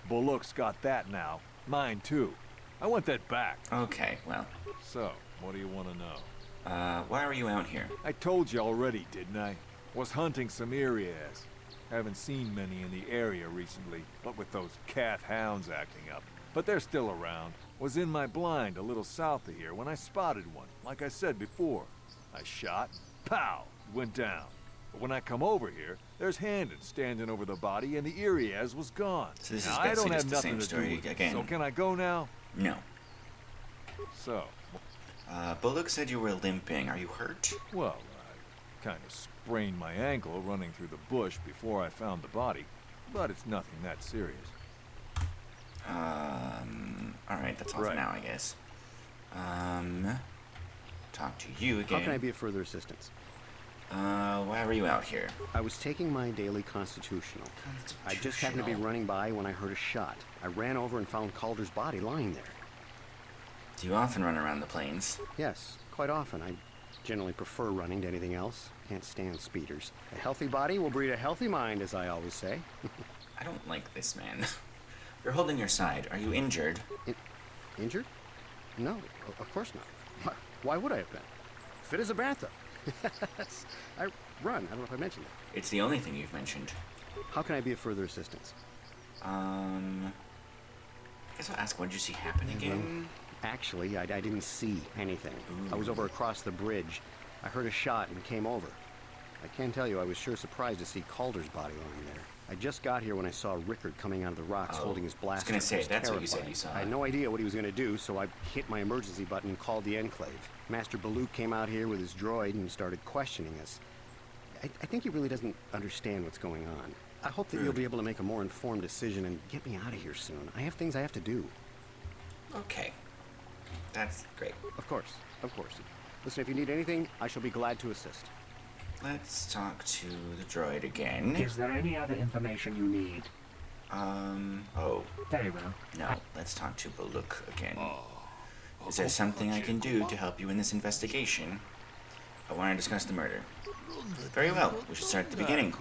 Bullock's got that now. Mine too. I want that back. Okay, well. So, what do you want to know? Why were you out here? I told you already, didn't I? Was hunting some Irias. Haven't seen many in the area recently, but with those cat hounds acting up. But they're still around. Was in my blind a little south of here when I spotted one, like I said before. I shot, pow, it went down. But when I come over here, there's Handon standing over the body and the Irias was gone. So this now, is I basically don't have just the nothing same to story do with it. again. So can I go now? No. So, Bullock said you were limping. Are you hurt? well, I kind of sprained my ankle running through the bush before I found the body. But it's nothing that serious. Alright, that's all for Right. now, I guess. Talk to you again. How can I be of further assistance? Why were you out here? I was taking my daily constitutional. I just happened to be running by when I heard a shot. I ran over and found Calder's body lying there. Do you often run around the plains? Yes, quite often. I generally prefer running to anything else. Can't stand speeders. A healthy body will breed a healthy mind, as I always say. I don't like this man. You're holding your side. Are you injured? Injured? No, of course not. Why would I have been? Fit as a bathtub. I run. I don't know if I mentioned it. It's the only thing you've mentioned. How can I be of further assistance? I guess I'll ask, what did you see happen again? Actually, I didn't see anything. I was over across the bridge. I heard a shot and came over. I can tell you I was sure surprised to see Calder's body lying there. I just got here when I saw Rickard coming out of the rocks holding his blaster. I was gonna say, that's what you said terrifying. you saw. I had no idea what he was going to do, so I hit my emergency button and called the Enclave. Master Baluk came out here with his droid and started questioning us. I think he really doesn't understand what's going on. I hope that you'll be able to make a more informed decision and get me out of here soon. I have things I have to do. Okay. That's great. Of course, of course. Listen, if you need anything, I shall be glad to assist. Let's talk to the droid again. Is there any other information you need? Oh. Very well. No, let's talk to Baluk again. Is there something I can do to help you in this investigation? I want to discuss the murder. Very well, we should start at the beginning.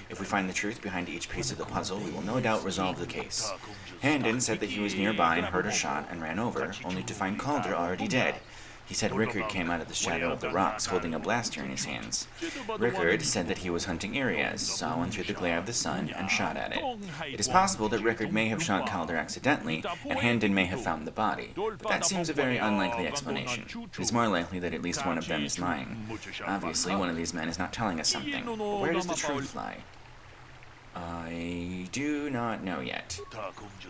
If we find the truth behind each piece of the puzzle, we will no doubt resolve the case. Handon said that he was nearby and heard a shot and ran over, only to find Calder already dead. He said Rickard came out of the shadow of the rocks holding a blaster in his hands. Rickard said that he was hunting Irias, saw one through the glare of the sun, and shot at it. It is possible that Rickard may have shot Calder accidentally, and Handon may have found the body, but that seems a very unlikely explanation. It is more likely that at least one of them is lying. Obviously, one of these men is not telling us something. But where does the truth lie? I do not know yet.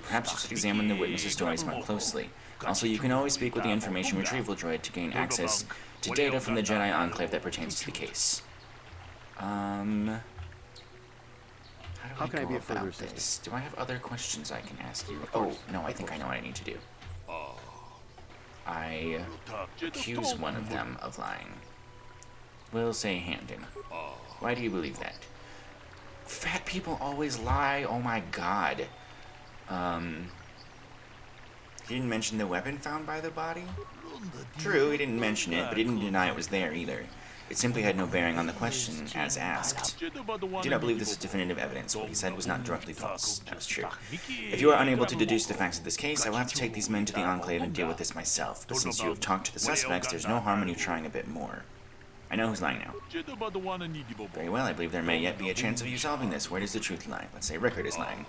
Perhaps you should examine the witnesses' stories more closely. Also, you can always speak with the information retrieval droid to gain access to data from the Jedi Enclave that pertains to the case. How can I be of further assistance? Do I have other questions I can ask you? Oh, no, I think I know what I need to do. I accuse one of them of lying. We'll say Handon. Why do you believe that? Fat people always lie, oh my god. He didn't mention the weapon found by the body? True, he didn't mention it, but he didn't deny it was there either. It simply had no bearing on the question, as asked. I do not believe this is definitive evidence. What he said was not directly false. That was true. If you are unable to deduce the facts of this case, I will have to take these men to the Enclave and deal with this myself. But since you have talked to the suspects, there's no harm in you trying a bit more. I know who's lying now. Very well, I believe there may yet be a chance of you solving this. Where does the truth lie? Let's say Rickard is lying.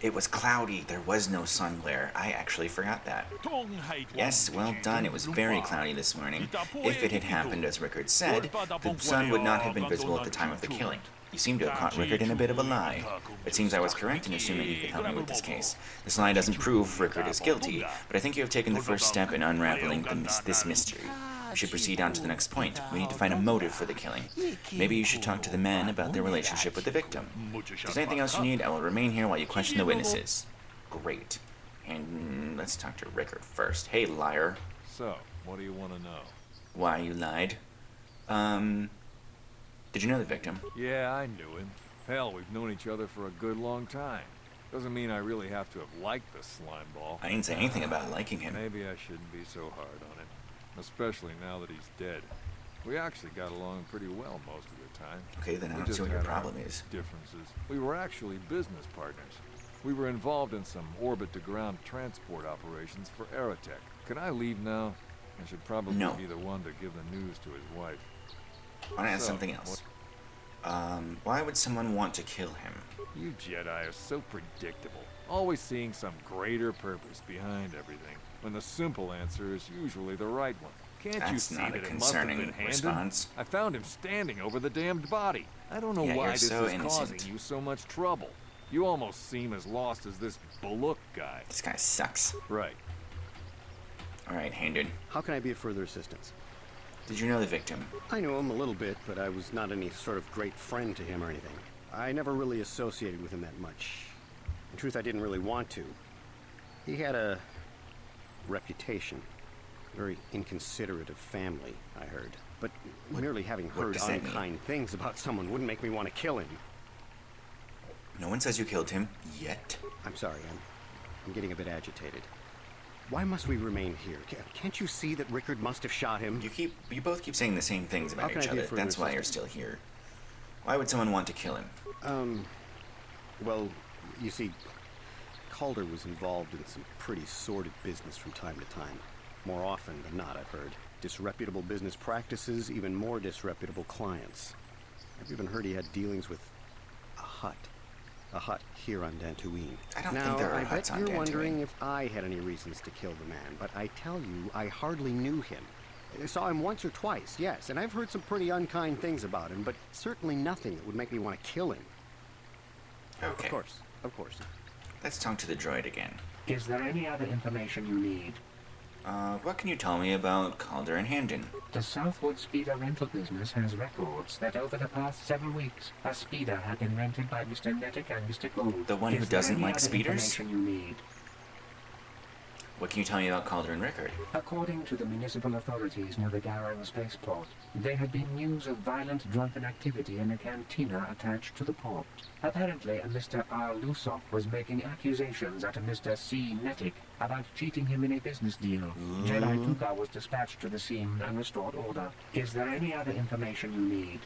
It was cloudy. There was no sun glare. I actually forgot that. Yes, well done. It was very cloudy this morning. If it had happened as Rickard said, the sun would not have been visible at the time of the killing. You seem to have caught Rickard in a bit of a lie. It seems I was correct in assuming you could help me with this case. This lie doesn't prove Rickard is guilty, but I think you have taken the first step in unraveling this mystery. We should proceed on to the next point. We need to find a motive for the killing. Maybe you should talk to the men about their relationship with the victim. If there's anything else you need, I will remain here while you question the witnesses. Great. And let's talk to Rickard first. Hey, liar. So, what do you want to know? Why you lied? Did you know the victim? Yeah, I knew him. Hell, we've known each other for a good long time. Doesn't mean I really have to have liked the slime ball. I didn't say anything about liking him. Maybe I shouldn't be so hard on him. Especially now that he's dead. We actually got along pretty well most of the time. Okay, then I We don't just see what your had our problem is. Differences. We were actually business partners. We were involved in some orbit-to-ground transport operations for Aerotech. Can I leave now? I should probably No. be the one to give the news to his wife. I want to ask something else. Why would someone want to kill him? You Jedi are so predictable. Always seeing some greater purpose behind everything, when the simple answer is usually the right one. Can't you That's see not that a it must have concerning been handed? response. I found him standing over the damned body. I don't know Yeah, why you're this so is innocent. causing you so much trouble. You almost seem as lost as this Baluk guy. This guy sucks. Right. Alright, Hayden. How can I be of further assistance? Did you know the victim? I knew him a little bit, but I was not any sort of great friend to him or anything. I never really associated with him that much. In truth, I didn't really want to. He had a reputation. Very inconsiderate of family, I heard. But merely having what heard does that mean? unkind things about someone wouldn't make me want to kill him. No one says you killed him, yet. I'm sorry, I'm getting a bit agitated. Why must we remain here? Can't you see that Rickard must have shot him? You both keep saying the same things about How can each I be other. of further That's why you're assistance? still here. Why would someone want to kill him? Well, you see, Calder was involved in some pretty sordid business from time to time. More often than not, I've heard. Disreputable business practices, even more disreputable clients. I've even heard he had dealings with a hut. A hut here on Dantooine. I don't now, think there are I huts bet on you're wondering Dantooine. if I had any reasons to kill the man, but I tell you, I hardly knew him. I saw him once or twice, yes, and I've heard some pretty unkind things about him, but certainly nothing that would make me want to kill him. Okay. Of course, of course. Let's talk to the droid again. Is there any other information you need? What can you tell me about Calder and Handon? The Southwood Speeder rental business has records that over the past several weeks, a speeder had been rented by Mr. Nettic and Mr. Gould. The one who Is there doesn't any like other speeders? information you need? What can you tell me about Calder and Rickard? According to the municipal authorities near the Garang spaceport, there had been news of violent drunken activity in a cantina attached to the port. Apparently, a Mr. R. Lusoff was making accusations at a Mr. C. Nettic about cheating him in a business deal. Jedi Tuka was dispatched to the scene and restored order. Is there any other information you need?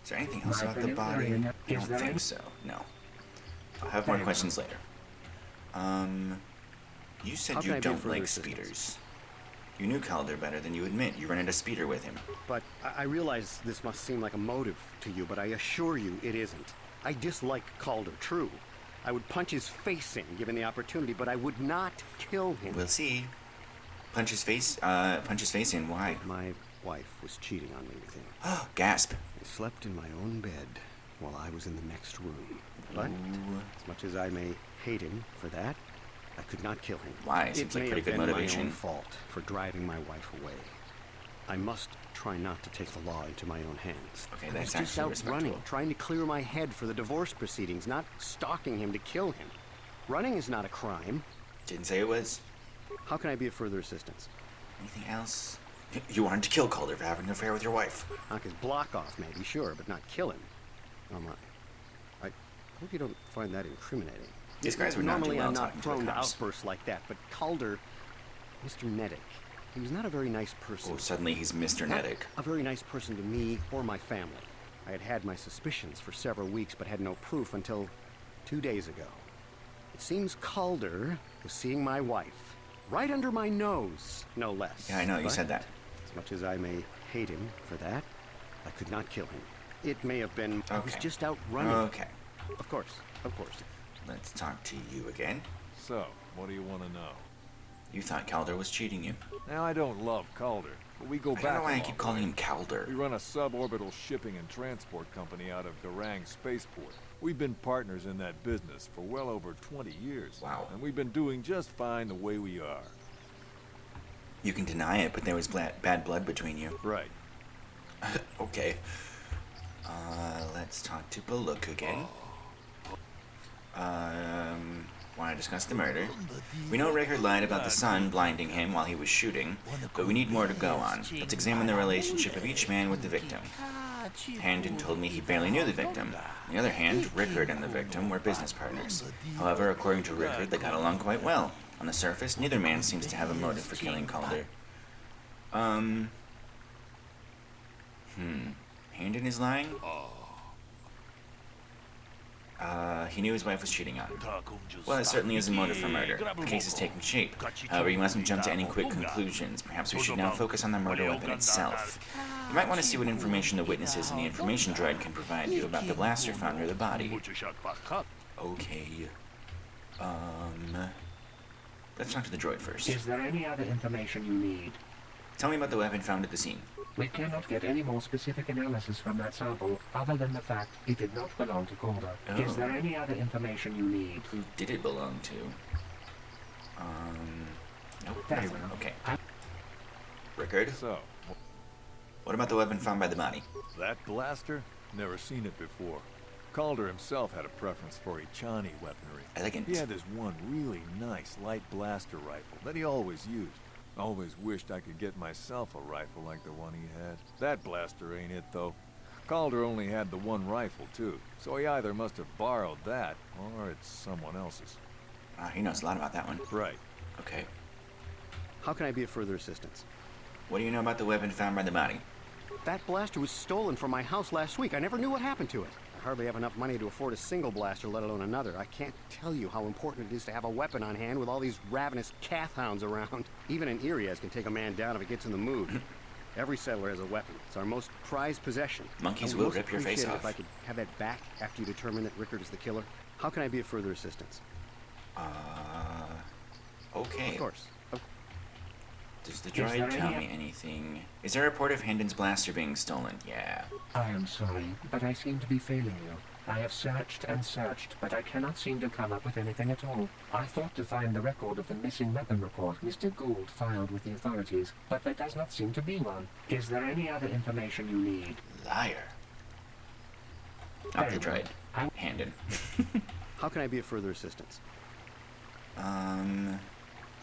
Is there anything else My about the body? Valerian, I is don't there think any- so. No. I'll have more Thanks. questions later. You said How can you I be of don't further like assistance? speeders. You knew Calder better than you admit. You rented a speeder with him. But I realize this must seem like a motive to you, but I assure you it isn't. I dislike Calder, true. I would punch his face in given the opportunity, but I would not kill him. We'll see. Punch his face in. Why? My wife was cheating on me with him. Gasp. I slept in my own bed while I was in the next room. But Ooh. as much as I may hate him for that, I could not kill him. Why? It Seems like may pretty have good been motivation. my own fault for driving my wife away. I must try not to take the law into my own hands. Okay, I that's was just actually out running, respectable. trying to clear my head for the divorce proceedings, not stalking him to kill him. Running is not a crime. Didn't say it was. How can I be of further assistance? Anything else? You wanted to kill Calder for having an affair with your wife. Knock his block off, maybe, sure, but not kill him. Oh my. I hope you don't find that incriminating. These guys would not do Normally well I'm not talking to the prone to cops. outbursts like that, but Calder, Mr. Nettic, he was not a very nice person. Oh, suddenly he's Mr. Not Nettic. a very nice person to me or my family. I had had my suspicions for several weeks, but had no proof until 2 days ago. It seems Calder was seeing my wife, right under my nose, no less. Yeah, I know, you But said that. as much as I may hate him for that, I could not kill him. It may have been I was Okay. just out running. Okay. Of course, of course. Let's talk to you again. So, what do you want to know? You thought Calder was cheating you. Now, I don't love Calder, but we go I back don't know why a I long keep calling way. him Calder. We run a suborbital shipping and transport company out of Garang Spaceport. We've been partners in that business for well over 20 years. Wow. And we've been doing just fine the way we are. You can deny it, but there was bad blood between you. Right. Okay. Let's talk to Baluk again. Want to discuss the murder? We know Rickard lied about the sun blinding him while he was shooting, but we need more to go on. Let's examine the relationship of each man with the victim. Handon told me he barely knew the victim. On the other hand, Rickard and the victim were business partners. However, according to Rickard, they got along quite well. On the surface, neither man seems to have a motive for killing Calder. Handon is lying? He knew his wife was cheating on him. Well, it certainly is a motive for murder. The case is taking shape. However, you mustn't jump to any quick conclusions. Perhaps we should now focus on the murder weapon itself. You might want to see what information the witnesses and the information droid can provide you about the blaster found near the body. Okay. Let's talk to the droid first. Is there any other information you need? Tell me about the weapon found at the scene. We cannot get any more specific analysis from that sample, other than the fact it did not belong to Calder. Oh. Is there any other information you need? Who did it belong to? Nope. Very well. Okay. Rickard, So, what about the weapon found by the body? that blaster? Never seen it before. Calder himself had a preference for Ichani weaponry. Elegant. He had this one really nice light blaster rifle that he always used. Always wished I could get myself a rifle like the one he had. That blaster ain't it, though. Calder only had the one rifle, too, so he either must have borrowed that, or it's someone else's. He knows a lot about that one. Right. Okay. How can I be of further assistance? What do you know about the weapon found by the body? That blaster was stolen from my house last week. I never knew what happened to it. I hardly have enough money to afford a single blaster, let alone another. I can't tell you how important it is to have a weapon on hand with all these ravenous Cath hounds around. Even an Iriaz can take a man down if it gets in the mood. Every settler has a weapon. It's our most prized possession. Monkeys I would will most rip your face appreciate it off. If I could have that back after you determine that Rickard is the killer. How can I be of further assistance? Okay. Of course. Does the there droid tell any- me anything? Is there a report of Handon's blaster being stolen? Yeah. I am sorry, but I seem to be failing you. I have searched and searched, but I cannot seem to come up with anything at all. I thought to find the record of the missing weapon report Mr. Gould filed with the authorities, but there does not seem to be one. Is there any other information you need? Liar. Not the Very droid. well. Handon. How can I be of further assistance?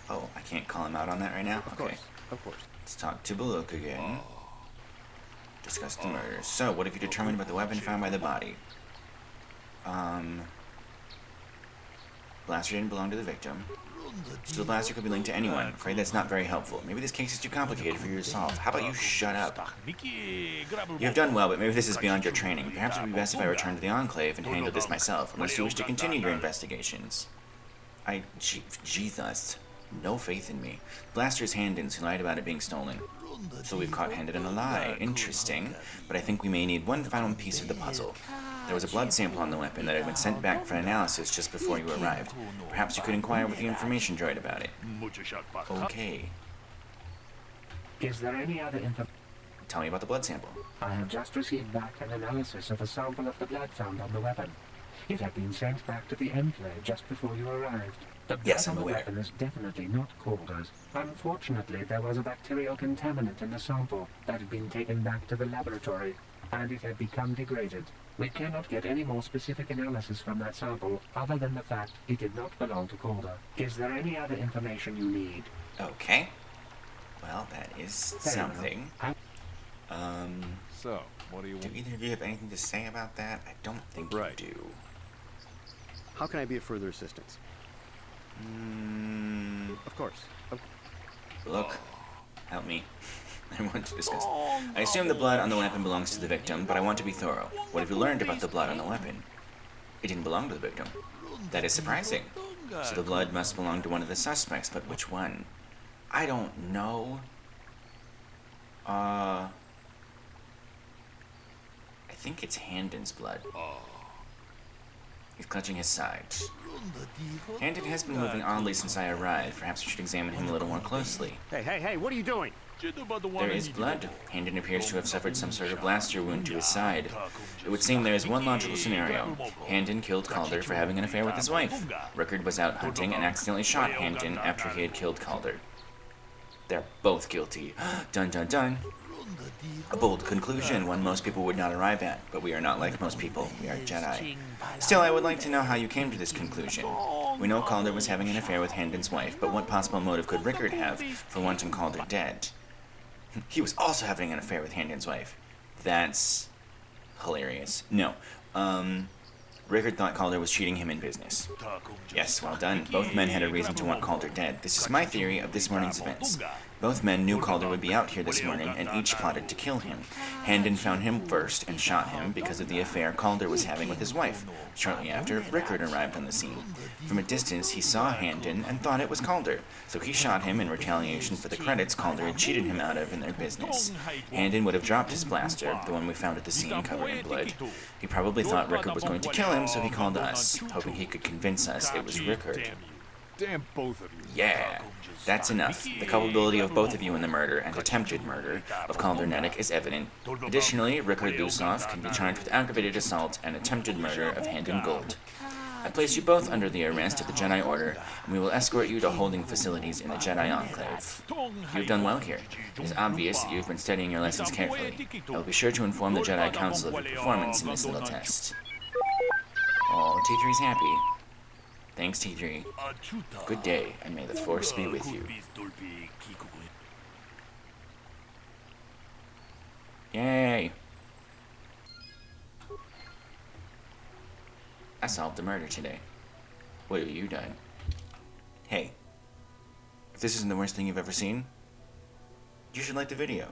Oh, I can't call him out on that right now? Of Okay. course. Of course. Let's talk to Baluk again. Discuss the murder. So, what have you determined about the weapon found by the body? Blaster didn't belong to the victim. So the blaster could be linked to anyone. I'm afraid that's not very helpful. Maybe this case is too complicated for you to solve. How about you shut up? You have done well, but maybe this is beyond your training. Perhaps it would be best if I return to the Enclave and handle this myself, unless you wish to continue your investigations. Jesus. No faith in me. Blaster is Handon's, who lied about it being stolen. So we've caught Handon in a lie. Interesting. But I think we may need one final piece of the puzzle. There was a blood sample on the weapon that had been sent back for analysis just before you arrived. Perhaps you could inquire with the information droid about it. Okay. Is there any other information? Tell me about the blood sample. I have just received back an analysis of a sample of the blood found on the weapon. It had been sent back to the Enclave just before you arrived. The blood Yes, on I'm the aware. weapon is definitely not Calder's. Unfortunately, there was a bacterial contaminant in the sample that had been taken back to the laboratory, and it had become degraded. We cannot get any more specific analysis from that sample, other than the fact it did not belong to Calder. Is there any other information you need? Okay. Well, that is Fair enough. something. So, what do you Do want? either of you have anything to say about that? I don't think Right. you do. How can I be of further assistance? Of course. Look, help me. I want to discuss. I assume the blood on the weapon belongs to the victim, but I want to be thorough. What have you learned about the blood on the weapon? It didn't belong to the victim. That is surprising. So the blood must belong to one of the suspects, but which one? I don't know. I think it's Handon's blood. He's clutching his sides. Handon has been moving oddly since I arrived. Perhaps we should examine him a little more closely. Hey, what are you doing? There is blood. Handon appears to have suffered some sort of blaster wound to his side. It would seem there is one logical scenario. Handon killed Calder for having an affair with his wife. Rickard was out hunting and accidentally shot Handon after he had killed Calder. They're both guilty. Dun dun dun. A bold conclusion, one most people would not arrive at, but we are not like most people. We are Jedi. Still, I would like to know how you came to this conclusion. We know Calder was having an affair with Handon's wife, but what possible motive could Rickard have for wanting Calder dead? He was also having an affair with Handon's wife. That's hilarious. No. Rickard thought Calder was cheating him in business. Yes, well done. Both men had a reason to want Calder dead. This is my theory of this morning's events. Both men knew Calder would be out here this morning, and each plotted to kill him. Handon found him first and shot him because of the affair Calder was having with his wife. Shortly after, Rickard arrived on the scene. From a distance, he saw Handon and thought it was Calder, so he shot him in retaliation for the credits Calder had cheated him out of in their business. Handon would have dropped his blaster, the one we found at the scene covered in blood. He probably thought Rickard was going to kill him, so he called us, hoping he could convince us it was Rickard. Damn both of you. Yeah, that's enough. The culpability of both of you in the murder and attempted murder of Calder Neddick is evident. Additionally, Rickard Lusov can be charged with aggravated assault and attempted murder of Handon Gold. I place you both under the arrest of the Jedi Order, and we will escort you to holding facilities in the Jedi Enclave. You've done well here. It is obvious that you've been studying your lessons carefully. I will be sure to inform the Jedi Council of your performance in this little test. Oh, T3's happy. Thanks, T3. Good day, and may the Force be with you. Yay! I solved the murder today. What have you done? Hey, if this isn't the worst thing you've ever seen, you should like the video.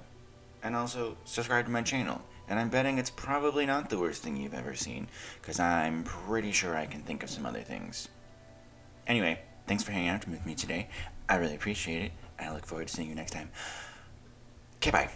And also, subscribe to my channel. And I'm betting it's probably not the worst thing you've ever seen, because I'm pretty sure I can think of some other things. Anyway, thanks for hanging out with me today. I really appreciate it, and I look forward to seeing you next time. Okay, bye.